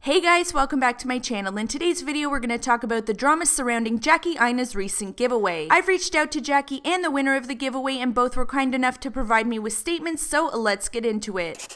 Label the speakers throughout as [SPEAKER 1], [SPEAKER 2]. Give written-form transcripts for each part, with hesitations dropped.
[SPEAKER 1] Hey guys, welcome back to my channel. In today's video, we're going to talk about the drama surrounding Jackie Aina's recent giveaway. I've reached out to Jackie and the winner of the giveaway, and both were kind enough to provide me with statements, so let's get into it.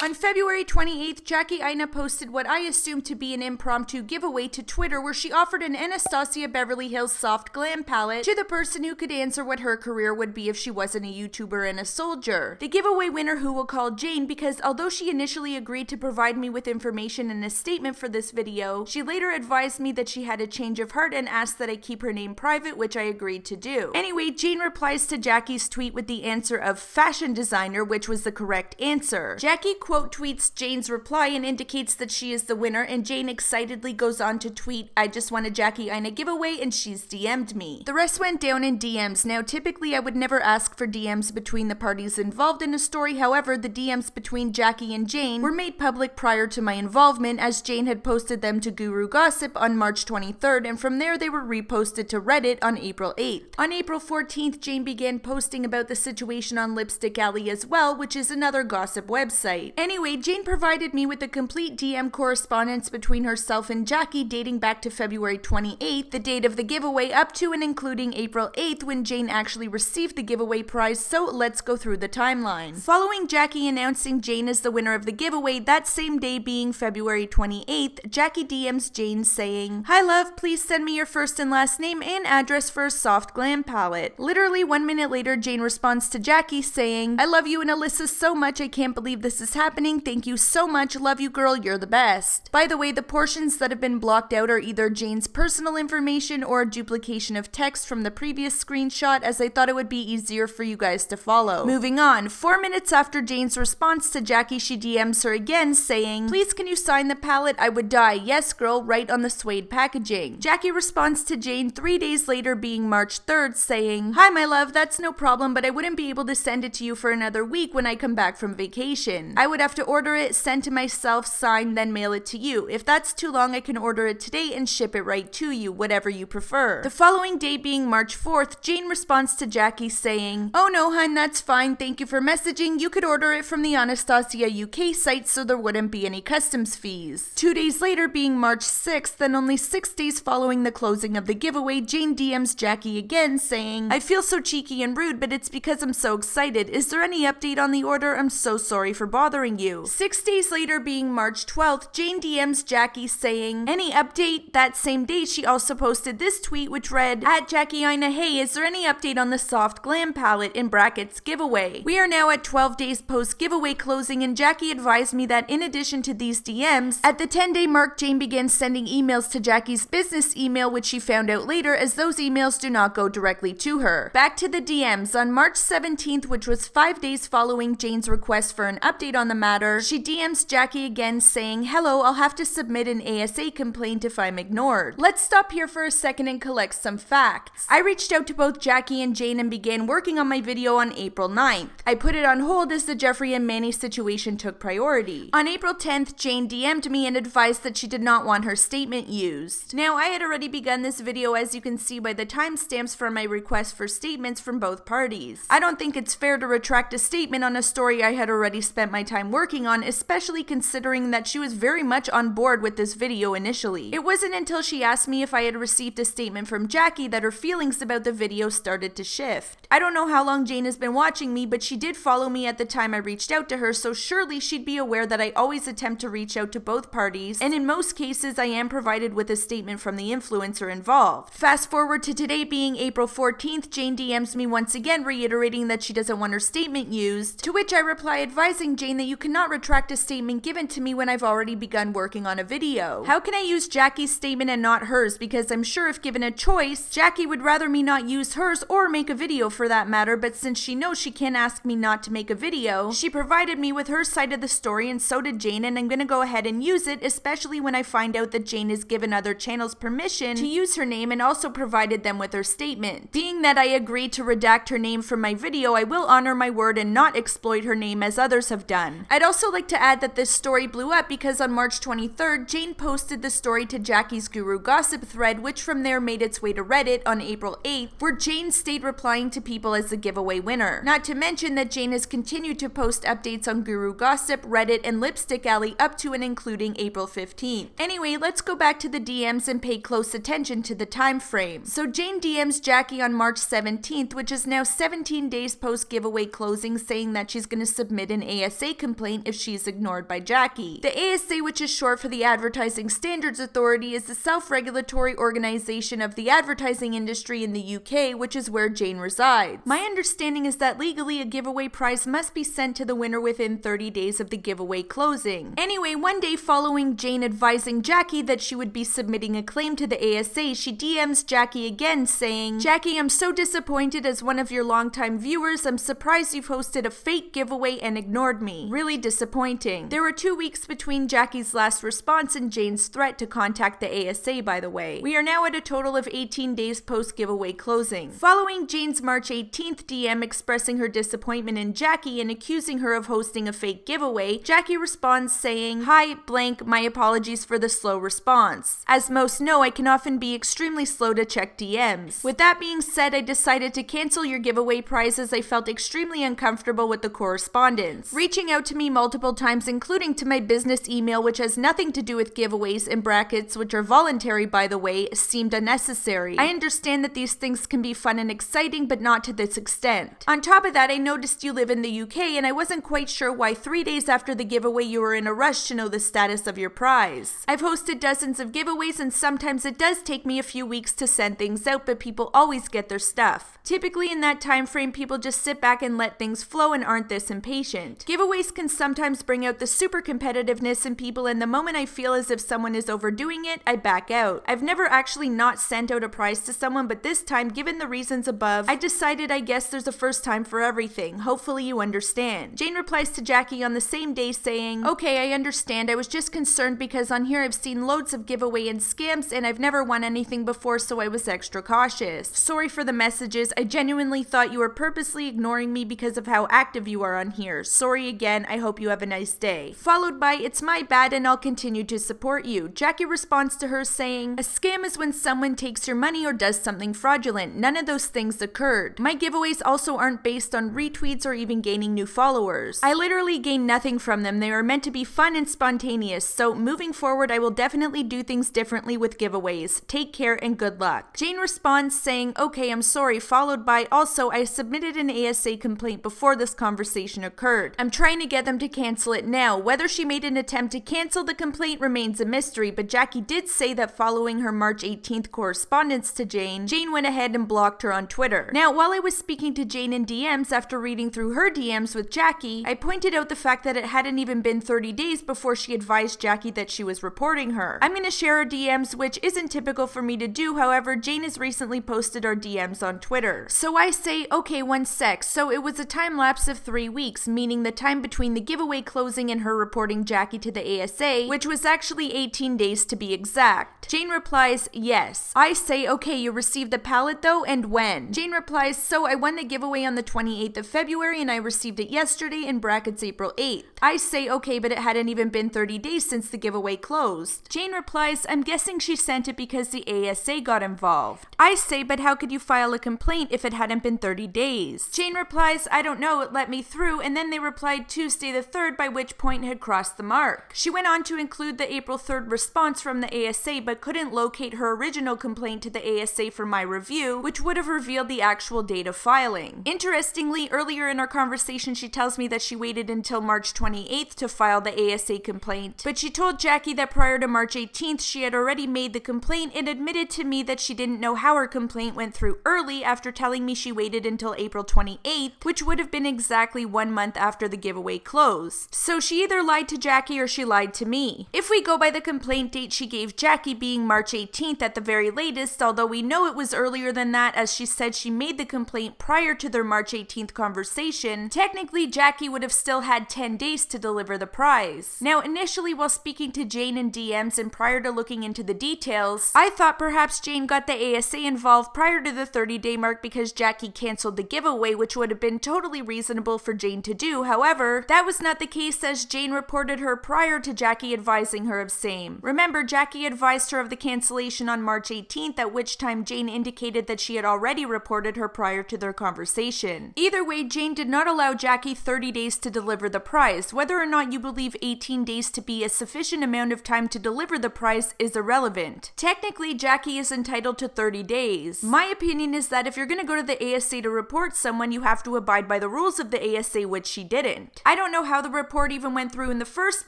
[SPEAKER 1] On February 28th, Jackie Aina posted what I assumed to be an impromptu giveaway to Twitter, where she offered an Anastasia Beverly Hills soft glam palette to the person who could answer what her career would be if she wasn't a YouTuber and a soldier. The giveaway winner, who we'll call Jane, because although she initially agreed to provide me with information and a statement for this video, she later advised me that she had a change of heart and asked that I keep her name private, which I agreed to do. Anyway, Jane replies to Jackie's tweet with the answer of fashion designer, which was the correct answer. Jackie quote tweets Jane's reply and indicates that she is the winner, and Jane excitedly goes on to tweet, "I just won a Jackie Aina giveaway and she's DM'd me." The rest went down in DMs. Now, typically I would never ask for DMs between the parties involved in a story. However, the DMs between Jackie and Jane were made public prior to my involvement, as Jane had posted them to Guru Gossip on March 23rd, and from there they were reposted to Reddit on April 8th. On April 14th, Jane began posting about the situation on Lipstick Alley as well, which is another gossip website. Anyway, Jane provided me with the complete DM correspondence between herself and Jackie dating back to February 28th, the date of the giveaway, up to and including April 8th when Jane actually received the giveaway prize, so let's go through the timeline. Following Jackie announcing Jane as the winner of the giveaway, that same day being February 28th, Jackie DMs Jane saying, "Hi love, please send me your first and last name and address for a soft glam palette." Literally 1 minute later, Jane responds to Jackie saying, "I love you and Alyssa so much, I can't believe this is happening. Thank you so much. Love you, girl. You're the best." By the way, the portions that have been blocked out are either Jane's personal information or a duplication of text from the previous screenshot, as I thought it would be easier for you guys to follow. Moving on, 4 minutes after Jane's response to Jackie, she DMs her again saying, "Please can you sign the palette? I would die. Yes, girl, right on the suede packaging." Jackie responds to Jane 3 days later, being March 3rd, saying, "Hi, my love, that's no problem, but I wouldn't be able to send it to you for another week when I come back from vacation. I would have to order it, send to myself, sign, then mail it to you. If that's too long, I can order it today and ship it right to you, whatever you prefer." The following day, being March 4th, Jane responds to Jackie saying, "Oh no, hun, that's fine. Thank you for messaging. You could order it from the Anastasia UK site, so there wouldn't be any customs fees." 2 days later, being March 6th, and only 6 days following the closing of the giveaway, Jane DMs Jackie again saying, "I feel so cheeky and rude, but it's because I'm so excited. Is there any update on the order? I'm so sorry for bothering you." 6 days later, being March 12th, Jane DMs Jackie saying, "Any update?" That same day, she also posted this tweet, which read, "At Jackie Aina, hey, is there any update on the soft glam palette in brackets giveaway?" We are now at 12 days post giveaway closing, and Jackie advised me that in addition to these DMs, at the 10-day mark, Jane began sending emails to Jackie's business email, which she found out later, as those emails do not go directly to her. Back to the DMs. On March 17th, which was 5 days following Jane's request for an update on the matter, she DMs Jackie again saying, "Hello, I'll have to submit an ASA complaint if I'm ignored." Let's stop here for a second and collect some facts. I reached out to both Jackie and Jane and began working on my video on April 9th. I put it on hold as the Jeffree and Manny situation took priority. On April 10th, Jane DM'd me and advised that she did not want her statement used. Now, I had already begun this video, as you can see by the timestamps, for my request for statements from both parties. I don't think it's fair to retract a statement on a story I had already spent my time working on, especially considering that she was very much on board with this video initially. It wasn't until she asked me if I had received a statement from Jackie that her feelings about the video started to shift. I don't know how long Jane has been watching me, but she did follow me at the time I reached out to her, so surely she'd be aware that I always attempt to reach out to both parties, and in most cases I am provided with a statement from the influencer involved. Fast forward to today, being April 14th, Jane DMs me once again reiterating that she doesn't want her statement used, to which I reply advising Jane that you cannot retract a statement given to me when I've already begun working on a video. How can I use Jackie's statement and not hers? Because I'm sure if given a choice, Jackie would rather me not use hers or make a video for that matter, but since she knows she can't ask me not to make a video, she provided me with her side of the story, and so did Jane, and I'm gonna go ahead and use it, especially when I find out that Jane has given other channels permission to use her name and also provided them with her statement. Being that I agreed to redact her name from my video, I will honor my word and not exploit her name as others have done. can. I'd also like to add that this story blew up because on March 23rd, Jane posted the story to Jackie's Guru Gossip thread, which from there made its way to Reddit on April 8th, where Jane stayed replying to people as the giveaway winner. Not to mention that Jane has continued to post updates on Guru Gossip, Reddit, and Lipstick Alley up to and including April 15th. Anyway, let's go back to the DMs and pay close attention to the time frame. So Jane DMs Jackie on March 17th, which is now 17 days post giveaway closing, saying that she's going to submit an ASA complaint if she's ignored by Jackie. The ASA, which is short for the Advertising Standards Authority, is the self-regulatory organization of the advertising industry in the UK, which is where Jane resides. My understanding is that legally a giveaway prize must be sent to the winner within 30 days of the giveaway closing. Anyway, one day following Jane advising Jackie that she would be submitting a claim to the ASA, she DMs Jackie again saying, "Jackie, I'm so disappointed as one of your longtime viewers. I'm surprised you've hosted a fake giveaway and ignored me. Really disappointing." There were 2 weeks between Jackie's last response and Jane's threat to contact the ASA, by the way. We are now at a total of 18 days post giveaway closing. Following Jane's March 18th DM expressing her disappointment in Jackie and accusing her of hosting a fake giveaway, Jackie responds saying, "Hi, blank, my apologies for the slow response. As most know, I can often be extremely slow to check DMs. With that being said, I decided to cancel your giveaway prize as I felt extremely uncomfortable with the correspondence. Reaching out to me multiple times, including to my business email, which has nothing to do with giveaways, in brackets, which are voluntary by the way, seemed unnecessary. I understand that these things can be fun and exciting, but not to this extent. On top of that, I noticed you live in the UK and I wasn't quite sure why 3 days after the giveaway you were in a rush to know the status of your prize. I've hosted dozens of giveaways and sometimes it does take me a few weeks to send things out, but people always get their stuff. Typically in that time frame, people just sit back and let things flow and aren't this impatient. Giveaways can sometimes bring out the super competitiveness in people, and the moment I feel as if someone is overdoing it, I back out. I've never actually not sent out a prize to someone, but this time, given the reasons above, I decided I guess there's a first time for everything. Hopefully you understand." Jane replies to Jackie on the same day saying, "Okay, I understand. I was just concerned because on here I've seen loads of giveaway and scams and I've never won anything before, so I was extra cautious. Sorry for the messages. I genuinely thought you were purposely ignoring me because of how active you are on here. Sorry again. I hope you have a nice day." Followed by, "It's my bad and I'll continue to support you." Jackie responds to her saying, "A scam is when someone takes your money or does something fraudulent. None of those things occurred. My giveaways also aren't based on retweets or even gaining new followers. I literally gain nothing from them. They are meant to be fun and spontaneous. So moving forward, I will definitely do things differently with giveaways. Take care and good luck." Jane responds saying, "Okay, I'm sorry," followed by, "Also, I submitted an ASA complaint before this conversation occurred. I'm trying to get them to cancel it now. Whether she made an attempt to cancel the complaint remains a mystery, but Jackie did say that following her March 18th correspondence to Jane went ahead and blocked her on Twitter." Now, while I was speaking to Jane in DMs after reading through her DMs with Jackie, I pointed out the fact that it hadn't even been 30 days before she advised Jackie that she was reporting her. I'm going to share her DMs, which isn't typical for me to do. However, Jane has recently posted our DMs on Twitter. So I say, "Okay, one sec. So it was a time lapse of 3 weeks, meaning the time between the giveaway closing and her reporting Jackie to the ASA, which was actually 18 days to be exact." Jane replies, "Yes." I say, "Okay, you received the palette though, and when?" Jane replies, "So I won the giveaway on the 28th of February and I received it yesterday, in brackets April 8th. I say, "Okay, but it hadn't even been 30 days since the giveaway closed." Jane replies, "I'm guessing she sent it because the ASA got involved." I say, "But how could you file a complaint if it hadn't been 30 days? Jane replies, "I don't know, it let me through," and then they replied Tuesday the 3rd, by which point it had crossed the mark. She went on to include the April 3rd response from the ASA, but couldn't locate her original complaint to the ASA for my review, which would have revealed the actual date of filing. Interestingly, earlier in our conversation, she tells me that she waited until March 28th to file the ASA complaint, but she told Jackie that prior to March 18th, she had already made the complaint and admitted to me that she didn't know how her complaint went through early after telling me she waited until April 28th, which would have been exactly 1 month after the giveaway closed. So she either lied to Jackie or she lied to me. If we go by the complaint date she gave Jackie being March 18th at the very latest, although we know it was earlier than that as she said she made the complaint prior to their March 18th conversation, technically Jackie would have still had 10 days to deliver the prize. Now, initially while speaking to Jane in DMs and prior to looking into the details, I thought perhaps Jane got the ASA involved prior to the 30-day mark because Jackie canceled the giveaway, which would have been totally reasonable for Jane to do. However, That was not the case, as Jane reported her prior to Jackie advising her of same. Remember, Jackie advised her of the cancellation on March 18th, at which time Jane indicated that she had already reported her prior to their conversation. Either way, Jane did not allow Jackie 30 days to deliver the prize. Whether or not you believe 18 days to be a sufficient amount of time to deliver the prize is irrelevant. Technically, Jackie is entitled to 30 days. My opinion is that if you're going to go to the ASA to report someone, you have to abide by the rules of the ASA, which she didn't. I don't know how the report even went through in the first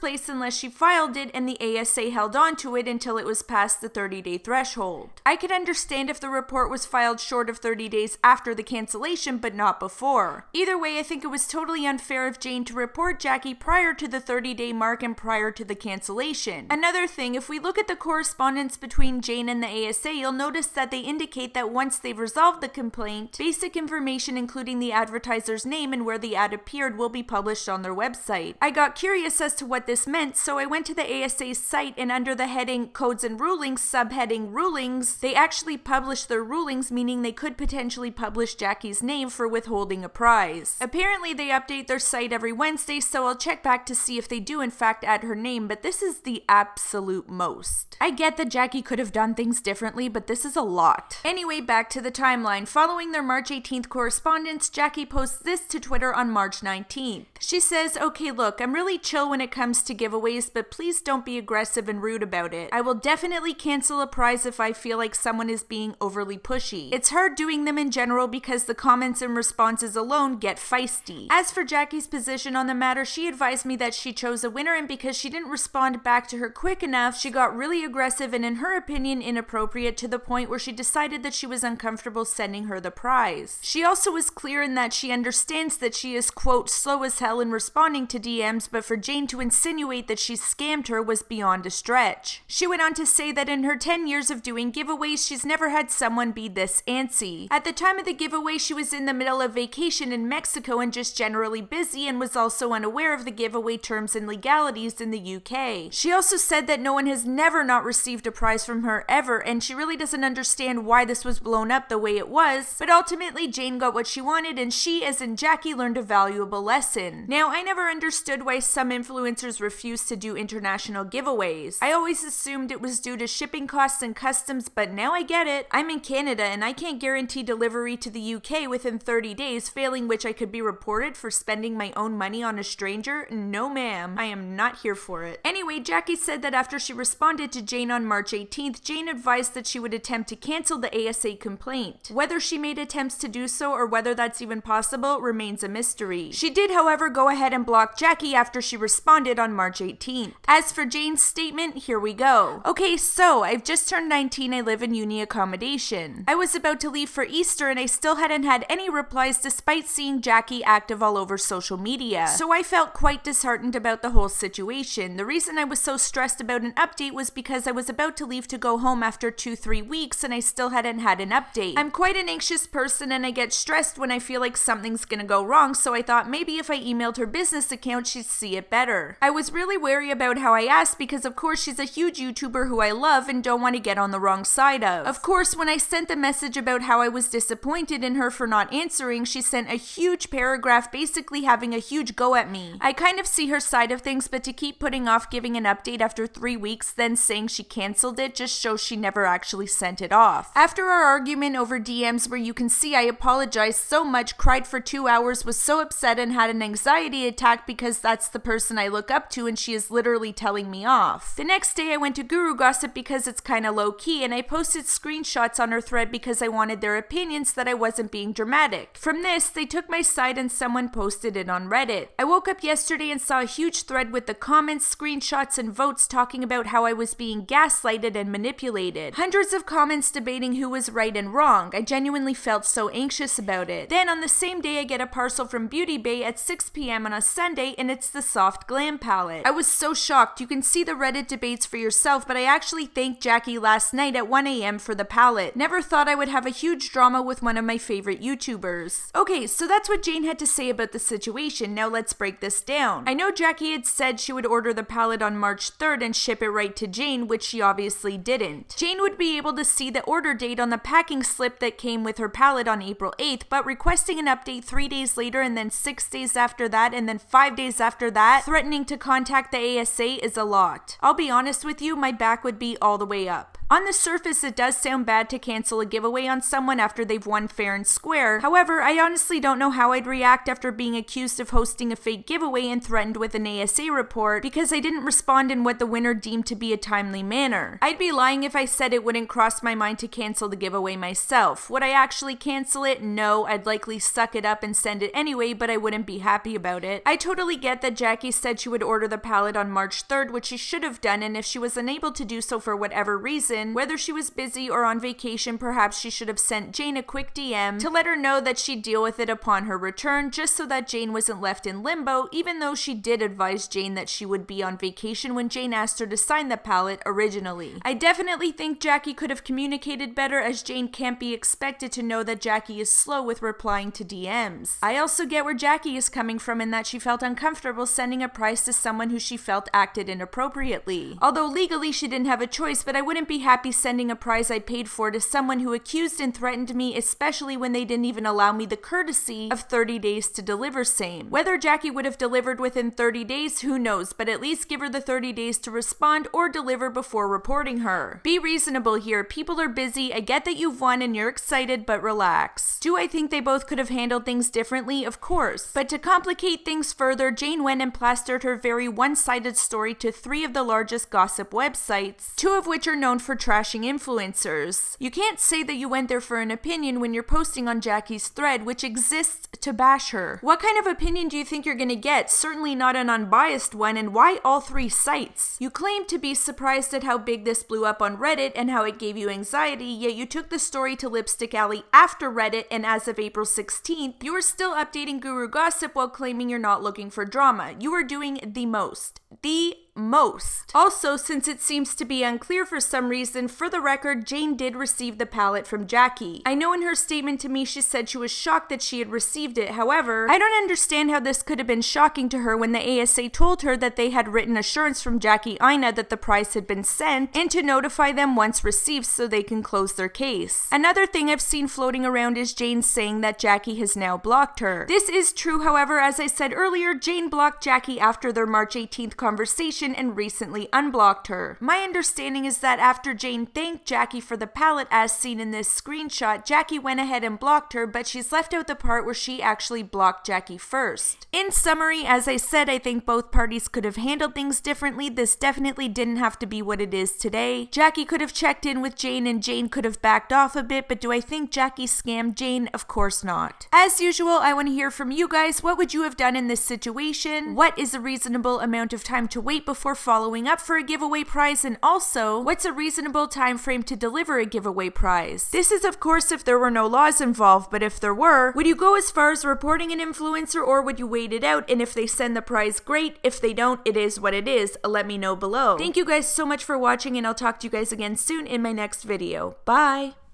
[SPEAKER 1] place unless she filed it and the ASA held on to it until it was past the 30-day threshold. I could understand if the report was filed short of 30 days after the cancellation, but not before. Either way, I think it was totally unfair of Jane to report Jackie prior to the 30-day mark and prior to the cancellation. Another thing, if we look at the correspondence between Jane and the ASA, you'll notice that they indicate that once they've resolved the complaint, basic information including the advertiser's name and where the ad appeared will be published on their website. I got curious as to what this meant, so I went to the ASA's site, and under the heading Codes and Rulings, subheading Rulings, they actually published their rulings, meaning they could potentially publish Jackie's name for withholding a prize. Apparently they update their site every Wednesday, so I'll check back to see if they do in fact add her name, but this is the absolute most. I get that Jackie could have done things differently, but this is a lot. Anyway, back to the timeline. Following their March 18th correspondence, Jackie posts this to Twitter on March 19th. She says, "Okay, look, I'm really chill when it comes to giveaways, but please don't be aggressive and rude about it. I will definitely cancel a prize if I feel like someone is being overly pushy. It's hard doing them in general because the comments and responses alone get feisty." As for Jackie's position on the matter, she advised me that she chose a winner, and because she didn't respond back to her quick enough, she got really aggressive and, in her opinion, inappropriate, to the point where she decided that she was uncomfortable sending her the prize. She also was clear in that she understands that she is, quote, slow as hell in responding to DMs, but for Jane to insinuate that she scammed her was beyond a stretch. She went on to say that in her 10 years of doing giveaways, she's never had someone be this antsy. At the time of the giveaway, she was in the middle of vacation in Mexico and just generally busy, and was also unaware of the giveaway terms and legalities in the UK. She also said that no one has never not received a prize from her ever, and she really doesn't understand why this was blown up the way it was, but ultimately Jane got what she wanted, and she, as in Jackie, learned a valuable lesson. Now, I never understood why some influencers refuse to do international giveaways. I always assumed it was due to shipping costs and customs, but now I get it. I'm in Canada and I can't guarantee delivery to the UK within 30 days, failing which I could be reported for spending my own money on a stranger. No ma'am, I am not here for it. Anyway, Jackie said that after she responded to Jane on March 18th, Jane advised that she would attempt to cancel the ASA complaint. Whether she made attempts to do so or whether that's even possible remains a mystery. She did, however, go ahead and block Jackie after she responded on March 18th. As for Jane's statement, here we go. "Okay, so I've just turned 19, I live in uni accommodation. I was about to leave for Easter and I still hadn't had any replies despite seeing Jackie active all over social media. So I felt quite disheartened about the whole situation. The reason I was so stressed about an update was because I was about to leave to go home after 2-3 weeks and I still hadn't had an update. I'm quite an anxious person and I get stressed when I feel like something's gonna go wrong, so I thought maybe if I emailed her business account she'd see it better. I was really wary about how I asked because of course she's a huge YouTuber who I love and don't want to get on the wrong side of. Of course, when I sent the message about how I was disappointed in her for not answering, she sent a huge paragraph basically having a huge go at me. I kind of see her side of things, but to keep putting off giving an update after 3 weeks then saying she canceled it just shows she never actually sent it off. After our argument over DMs where you can see I apologized so much, cried for 2 hours, was so upset and had an anxiety attack because that's the person I look up to and she is literally telling me off. The next day I went to Guru Gossip because it's kinda low key and I posted screenshots on her thread because I wanted their opinions that I wasn't being dramatic. From this, they took my side and someone posted it on Reddit. I woke up yesterday and saw a huge thread with the comments, screenshots, and votes talking about how I was being gaslighted and manipulated. Hundreds of comments debating who was right and wrong. I genuinely felt so anxious about it. Then on the same day I get a parcel from Beauty Bay at 6 p.m. on a Sunday and it's the Soft Glam palette. I was so shocked. You can see the Reddit debates for yourself, but I actually thanked Jackie last night at 1 a.m. for the palette. Never thought I would have a huge drama with one of my favorite YouTubers. Okay, so that's what Jane had to say about the situation. Now let's break this down. I know Jackie had said she would order the palette on March 3rd and ship it right to Jane, which she obviously didn't. Jane would be able to see the order date on the packing slip that came with her palette on April 8th, but requesting an update 3 days later and then 6 days after that that, and then 5 days after that, threatening to contact the ASA is a lot. I'll be honest with you, my back would be all the way up. On the surface, it does sound bad to cancel a giveaway on someone after they've won fair and square. However, I honestly don't know how I'd react after being accused of hosting a fake giveaway and threatened with an ASA report because I didn't respond in what the winner deemed to be a timely manner. I'd be lying if I said it wouldn't cross my mind to cancel the giveaway myself. Would I actually cancel it? No, I'd likely suck it up and send it anyway, but I wouldn't be happy about it. I totally get that Jackie said she would order the palette on March 3rd, which she should have done, and if she was unable to do so for whatever reason, whether she was busy or on vacation, perhaps she should have sent Jane a quick DM to let her know that she'd deal with it upon her return, just so that Jane wasn't left in limbo, even though she did advise Jane that she would be on vacation when Jane asked her to sign the palette originally. I definitely think Jackie could have communicated better, as Jane can't be expected to know that Jackie is slow with replying to DMs. I also get where Jackie is coming from in that she felt uncomfortable sending a prize to someone who she felt acted inappropriately. Although legally she didn't have a choice, but I wouldn't be happy sending a prize I paid for to someone who accused and threatened me, especially when they didn't even allow me the courtesy of 30 days to deliver same. Whether Jackie would have delivered within 30 days, who knows, but at least give her the 30 days to respond or deliver before reporting her. Be reasonable here. People are busy. I get that you've won and you're excited, but relax. Do I think they both could have handled things differently? Of course. But to complicate things further, Jane went and plastered her very one-sided story to 3 of the largest gossip websites, 2 of which are known for trashing influencers. You can't say that you went there for an opinion when you're posting on Jackie's thread, which exists to bash her. What kind of opinion do you think you're gonna get? Certainly not an unbiased one, and why all 3 sites? You claim to be surprised at how big this blew up on Reddit and how it gave you anxiety, yet you took the story to Lipstick Alley after Reddit, and as of April 16th, you are still updating Guru Gossip while claiming you're not looking for drama. You are doing the most. Also, since it seems to be unclear for some reason, for the record, Jane did receive the palette from Jackie. I know in her statement to me she said she was shocked that she had received it. However, I don't understand how this could have been shocking to her when the ASA told her that they had written assurance from Jackie Aina that the prize had been sent and to notify them once received so they can close their case. Another thing I've seen floating around is Jane saying that Jackie has now blocked her. This is true, however, as I said earlier, Jane blocked Jackie after their March 18th conversation and recently unblocked her. My understanding is that after Jane thanked Jackie for the palette as seen in this screenshot, Jackie went ahead and blocked her, but she's left out the part where she actually blocked Jackie first. In summary, as I said, I think both parties could have handled things differently. This definitely didn't have to be what it is today. Jackie could have checked in with Jane and Jane could have backed off a bit, but do I think Jackie scammed Jane? Of course not. As usual, I want to hear from you guys. What would you have done in this situation? What is a reasonable amount of time to wait before following up for a giveaway prize, and also, what's a reasonable time frame to deliver a giveaway prize? This is of course if there were no laws involved, but if there were, would you go as far as reporting an influencer or would you wait it out, and if they send the prize, great. If they don't, it is what it is. Let me know below. Thank you guys so much for watching, and I'll talk to you guys again soon in my next video. Bye!